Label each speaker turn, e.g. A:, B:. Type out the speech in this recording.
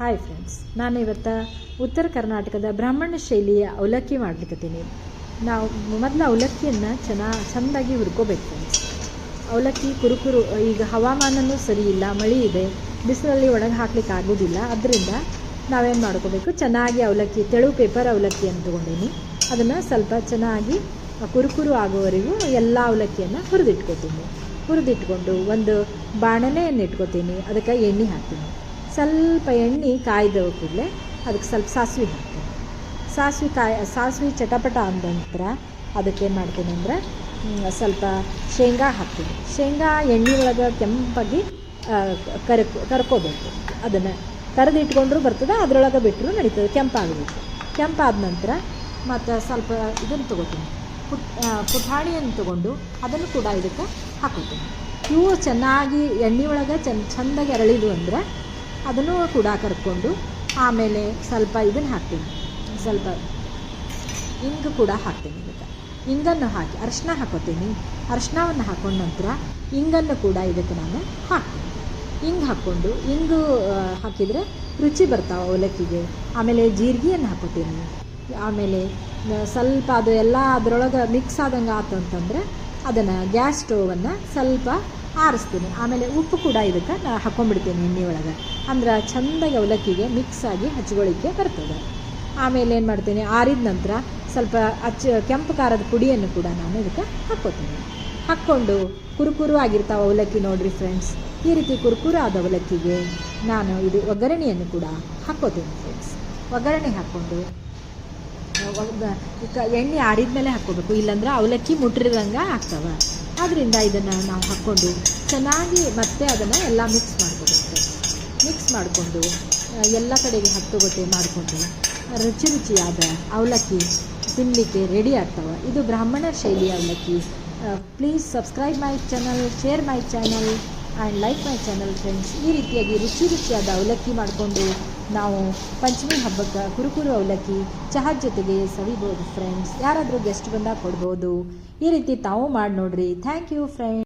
A: Hi friends, ನಾನು ಇವತ್ತು ಉತ್ತರ ಕರ್ನಾಟಕದ ಬ್ರಾಹ್ಮಣ ಶೈಲಿಯ ಅವಲಕ್ಕಿ ಮಾಡ್ಲಿಕ್ಕತ್ತೀನಿ. ನಾವು ಮೊದಲು ಅವಲಕ್ಕಿಯನ್ನು ಚೆಂದಾಗಿ ಹುರ್ಕೋಬೇಕು ಫ್ರೆಂಡ್ಸ್. ಅವಲಕ್ಕಿ ಕುರುಕುರು, ಈಗ ಹವಾಮಾನವೂ ಸರಿ ಇಲ್ಲ, ಮಳೆ ಇದೆ, ಬಿಸಿಲಲ್ಲಿ ಒಣಗಿ ಹಾಕ್ಲಿಕ್ಕೆ ಆಗೋದಿಲ್ಲ. ಅದರಿಂದ ನಾವೇನು ಮಾಡ್ಕೋಬೇಕು, ಚೆನ್ನಾಗಿ ಅವಲಕ್ಕಿ, ತೆಳು ಪೇಪರ್ ಅವಲಕ್ಕಿ ಅಂತ ತೊಗೊಂಡೀನಿ. ಅದನ್ನು ಸ್ವಲ್ಪ ಚೆನ್ನಾಗಿ ಕುರುಕುರು ಆಗೋವರೆಗೂ ಎಲ್ಲ ಅವಲಕ್ಕಿಯನ್ನು ಹುರಿದಿಟ್ಕೊಂಡು ಒಂದು ಬಾಣಲೆಯನ್ನು ಇಟ್ಕೋತೀನಿ. ಅದಕ್ಕೆ ಎಣ್ಣೆ ಹಾಕ್ತೀನಿ. ಸ್ವಲ್ಪ ಎಣ್ಣೆ ಕಾಯ್ದ ಕೂಡಲೇ ಅದಕ್ಕೆ ಸ್ವಲ್ಪ ಸಾಸಿವೆ ಹಾಕ್ತೀನಿ. ಸಾಸಿವೆ ಚಟಪಟ ಅಂದ ನಂತರ ಅದಕ್ಕೇನು ಮಾಡ್ತೀನಿ ಅಂದರೆ ಸ್ವಲ್ಪ ಶೇಂಗಾ ಹಾಕ್ತೀನಿ. ಶೇಂಗಾ ಎಣ್ಣೆ ಒಳಗೆ ಕೆಂಪಾಗಿ ಕರ್ಕೋಬೇಕು. ಅದನ್ನು ಕರೆದಿಟ್ಕೊಂಡ್ರೂ ಬರ್ತದೆ, ಅದರೊಳಗೆ ಬಿಟ್ಟರು ನಡೀತದೆ. ಕೆಂಪಾದ ನಂತರ ಮತ್ತು ಸ್ವಲ್ಪ ಇದನ್ನು ತೊಗೋತೀನಿ, ಪುಟಾಣಿಯನ್ನು ತೊಗೊಂಡು ಅದನ್ನು ಕೂಡ ಇದಕ್ಕೆ ಹಾಕೋತೀನಿ. ಇವು ಚೆನ್ನಾಗಿ ಎಣ್ಣೆ ಒಳಗೆ ಚೆಂದಾಗಿ ಅರಳಿದು ಅಂದರೆ ಅದನ್ನು ಕೂಡ ಕರ್ಕೊಂಡು ಆಮೇಲೆ ಸ್ವಲ್ಪ ಇದನ್ನು ಹಾಕ್ತೀನಿ, ಸ್ವಲ್ಪ ಇಂಗು ಕೂಡ ಹಾಕ್ತೀನಿ. ಇದಕ್ಕೆ ಇಂಗನ್ನು ಹಾಕಿ ಅರಿಶಿನ ಹಾಕೋತೀನಿ. ಅರಿಶಿನವನ್ನು ಹಾಕೊಂಡ ನಂತರ ಇಂಗನ್ನು ಕೂಡ ಇದಕ್ಕೆ ನಾನು ಹಾಕ್ತೀನಿ. ಇಂಗು ಹಾಕಿದರೆ ರುಚಿ ಬರ್ತಾವೆ ಅವಲಕ್ಕಿಗೆ. ಆಮೇಲೆ ಜೀರಿಗೆಯನ್ನು ಹಾಕೋತೀನಿ. ಆಮೇಲೆ ಸ್ವಲ್ಪ ಅದು ಎಲ್ಲ ಅದರೊಳಗೆ ಮಿಕ್ಸ್ ಆದಂಗೆ ಆಯ್ತು ಅಂತಂದರೆ ಅದನ್ನು ಗ್ಯಾಸ್ ಸ್ಟೋವನ್ನು ಸ್ವಲ್ಪ ಆರಿಸ್ತೀನಿ. ಆಮೇಲೆ ಉಪ್ಪು ಕೂಡ ಇದಕ್ಕೆ ಹಾಕ್ಕೊಂಡ್ಬಿಡ್ತೀನಿ ಎಣ್ಣೆ ಒಳಗೆ. ಅಂದ್ರೆ ಚೆಂದಾಗಿ ಅವಲಕ್ಕಿಗೆ ಮಿಕ್ಸ್ ಆಗಿ ಹಚ್ಕೊಳ್ಳಿಕ್ಕೆ ಬರ್ತದೆ. ಆಮೇಲೆ ಏನು ಮಾಡ್ತೀನಿ, ಆರಿದ ನಂತರ ಸ್ವಲ್ಪ ಕೆಂಪು ಖಾರದ ಪುಡಿಯನ್ನು ಕೂಡ ನಾನು ಇದಕ್ಕೆ ಹಾಕ್ಕೊಂಡು ಕುರುಕುರು ಆಗಿರ್ತಾವೆ ಅವಲಕ್ಕಿ. ನೋಡಿರಿ ಫ್ರೆಂಡ್ಸ್, ಈ ರೀತಿ ಕುರುಕುರು ಆದ ಅವಲಕ್ಕಿಗೆ ನಾನು ಇದು ಒಗ್ಗರಣೆಯನ್ನು ಕೂಡ ಹಾಕ್ಕೋತೀನಿ ಫ್ರೆಂಡ್ಸ್. ಒಗ್ಗರಣೆ ಹಾಕ್ಕೊಂಡು ಎಣ್ಣೆ ಆರಿದ ಮೇಲೆ ಹಾಕ್ಕೋಬೇಕು, ಇಲ್ಲಾಂದ್ರೆ ಅವಲಕ್ಕಿ ಮುಟ್ಟಿರಿದಂಗೆ ಆಗ್ತವೆ. ಆದ್ದರಿಂದ ಇದನ್ನು ನಾವು ಹಾಕ್ಕೊಂಡು ಚೆನ್ನಾಗಿ ಮತ್ತೆ ಅದನ್ನು ಎಲ್ಲ ಮಿಕ್ಸ್ ಮಾಡಿಕೊಂಡು ಎಲ್ಲ ಕಡೆಗೆ ಹತ್ತುಗೊಟ್ಟೆ ಮಾಡಿಕೊಂಡು ರುಚಿಯಾದ ಅವಲಕ್ಕಿ ತಿನ್ನಲಿಕ್ಕೆ ರೆಡಿ ಆಗ್ತವೆ. ಇದು ಬ್ರಾಹ್ಮಣ ಶೈಲಿಯ ಅವಲಕ್ಕಿ. Please subscribe my channel, share my channel and like my channel friends. ಈ ರೀತಿಯಾಗಿ ರುಚಿಯಾದ ಅವಲಕ್ಕಿ ಮಾಡಿಕೊಂಡು ನಾವು ಪಂಚಮಿ ಹಬ್ಬಕ್ಕೆ ಕುರುಕುರು ಅವಲಕ್ಕಿ ಚಹಾದ ಜೊತೆಗೆ ಸವಿಬೋದು ಫ್ರೆಂಡ್ಸ್. ಯಾರಾದರೂ ಗೆಸ್ಟ್ ಬಂದಾಗ ಕೊಡ್ಬೋದು. ಈ ರೀತಿ ತಾವು ಮಾಡಿ ನೋಡಿರಿ. Thank you friends.